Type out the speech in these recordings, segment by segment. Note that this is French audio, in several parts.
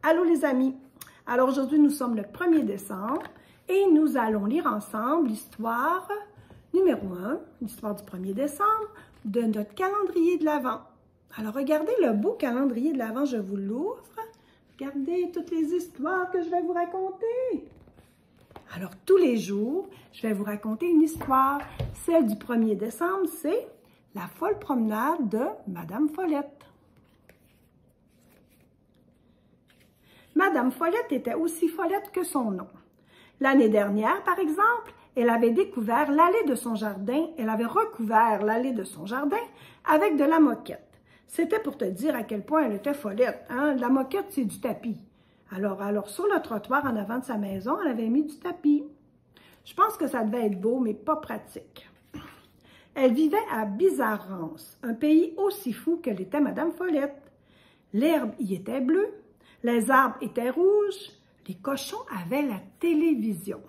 Allô les amis! Alors aujourd'hui, nous sommes le 1er décembre et nous allons lire ensemble l'histoire numéro 1, l'histoire du 1er décembre, de notre calendrier de l'Avent. Alors regardez le beau calendrier de l'Avent, je vous l'ouvre. Regardez toutes les histoires que je vais vous raconter. Alors tous les jours, je vais vous raconter une histoire. Celle du 1er décembre, c'est La folle promenade de Madame Follette. Madame Follette était aussi follette que son nom. L'année dernière, par exemple, elle avait découvert l'allée de son jardin, elle avait recouvert l'allée de son jardin avec de la moquette. C'était pour te dire à quel point elle était follette. Hein? La moquette, c'est du tapis. Alors, sur le trottoir en avant de sa maison, elle avait mis du tapis. Je pense que ça devait être beau, mais pas pratique. Elle vivait à Bizarrance, un pays aussi fou qu'elle était Madame Follette. L'herbe y était bleue, les arbres étaient rouges, les cochons avaient la télévision.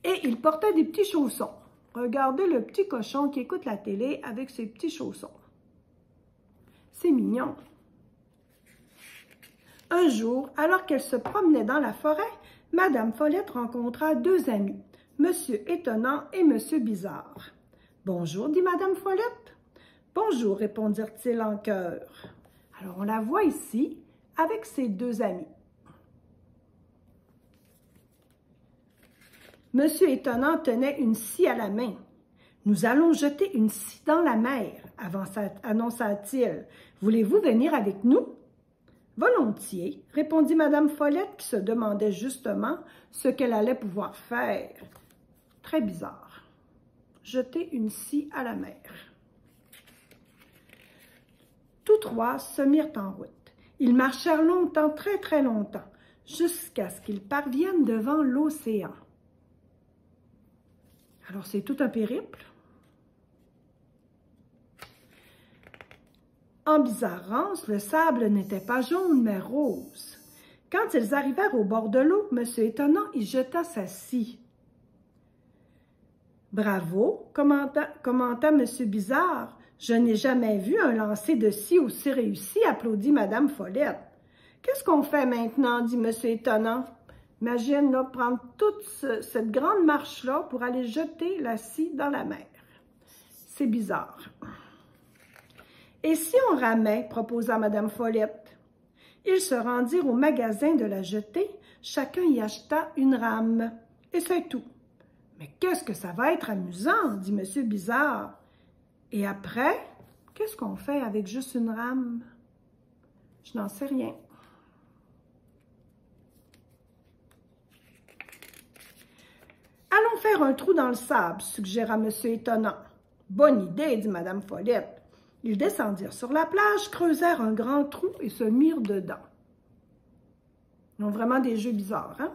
Et ils portaient des petits chaussons. Regardez le petit cochon qui écoute la télé avec ses petits chaussons. C'est mignon. Un jour, alors qu'elle se promenait dans la forêt, Madame Follette rencontra deux amis, Monsieur Étonnant et Monsieur Bizarre. « Bonjour, dit Madame Follette. »« Bonjour, répondirent-ils en chœur. » Alors, on la voit ici avec ses deux amis. Monsieur Étonnant tenait une scie à la main. « Nous allons jeter une scie dans la mer, annonça-t-il. Voulez-vous venir avec nous? » « Volontiers, répondit Madame Follette qui se demandait justement ce qu'elle allait pouvoir faire. Très bizarre. Jeter une scie à la mer. Tous trois se mirent en route. Ils marchèrent longtemps, très longtemps, jusqu'à ce qu'ils parviennent devant l'océan. Alors, c'est tout un périple. En Bizarrance, le sable n'était pas jaune, mais rose. Quand ils arrivèrent au bord de l'eau, M. Étonnant y jeta sa scie. « Bravo, commenta M. Bizarre. Je n'ai jamais vu un lancer de scie aussi réussi, applaudit Madame Follette. Qu'est-ce qu'on fait maintenant, dit M. Étonnant. Imagine, là, prendre toute cette grande marche-là pour aller jeter la scie dans la mer. C'est bizarre. Et si on ramait, proposa Madame Follette. Ils se rendirent au magasin de la jetée, chacun y acheta une rame. Et c'est tout. Mais qu'est-ce que ça va être amusant, dit M. Bizarre. Et après, qu'est-ce qu'on fait avec juste une rame? Je n'en sais rien. Allons faire un trou dans le sable, suggéra M. Étonnant. Bonne idée, dit Madame Follette. Ils descendirent sur la plage, creusèrent un grand trou et se mirent dedans. Ils ont vraiment des jeux bizarres, hein?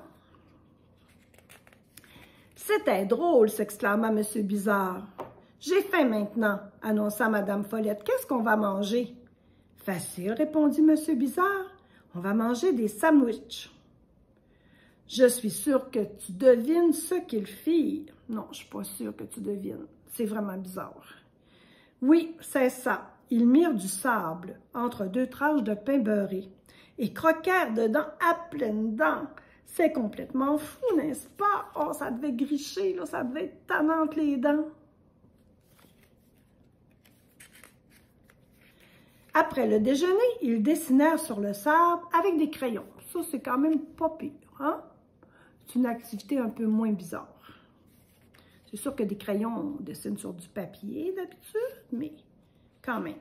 C'était drôle, s'exclama M. Bizarre. J'ai faim maintenant, annonça Madame Follette. Qu'est-ce qu'on va manger? Facile, répondit M. Bizarre. On va manger des sandwichs. Je suis sûre que tu devines ce qu'ils firent. Non, je ne suis pas sûre que tu devines. C'est vraiment bizarre. Oui, c'est ça. Ils mirent du sable entre deux tranches de pain beurré et croquèrent dedans à pleines dents. C'est complètement fou, n'est-ce pas? Oh, ça devait gricher, là, ça devait être tannant entre les dents. Après le déjeuner, ils dessinèrent sur le sable avec des crayons. Ça, c'est quand même pas pire, hein? C'est une activité un peu moins bizarre. C'est sûr que des crayons, on dessine sur du papier d'habitude, mais quand même.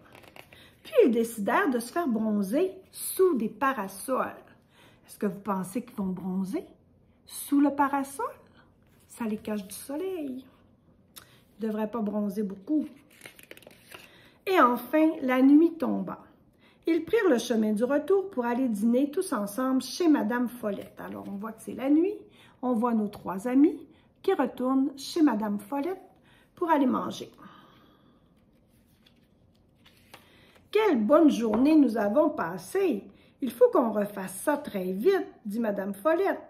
Puis, ils décidèrent de se faire bronzer sous des parasols. Est-ce que vous pensez qu'ils vont bronzer sous le parasol? Ça les cache du soleil. Ils ne devraient pas bronzer beaucoup. Et enfin, la nuit tomba. Ils prirent le chemin du retour pour aller dîner tous ensemble chez Madame Follette. Alors, on voit que c'est la nuit. On voit nos trois amis qui retournent chez Madame Follette pour aller manger. Quelle bonne journée nous avons passée! Il faut qu'on refasse ça très vite, dit Madame Follette.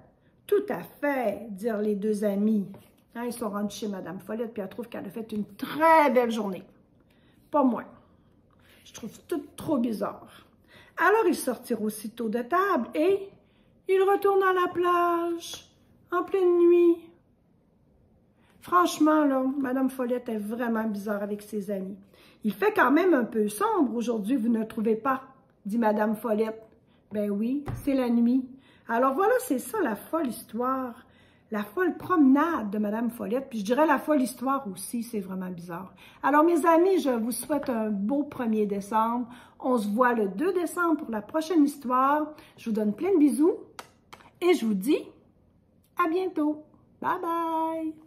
Tout à fait, dirent les deux amis. Hein, ils sont rendus chez Madame Follette, puis elle trouve qu'elle a fait une très belle journée. Pas moi. Je trouve tout trop bizarre. Alors ils sortirent aussitôt de table et ils retournent à la plage en pleine nuit. Franchement, là, Madame Follette est vraiment bizarre avec ses amis. Il fait quand même un peu sombre aujourd'hui, vous ne trouvez pas? Dit Madame Follette. Ben oui, c'est la nuit. Alors voilà, c'est ça la folle histoire. La folle promenade de Madame Follette, puis je dirais la folle histoire aussi, c'est vraiment bizarre. Alors mes amis, je vous souhaite un beau 1er décembre. On se voit le 2 décembre pour la prochaine histoire. Je vous donne plein de bisous et je vous dis à bientôt. Bye bye!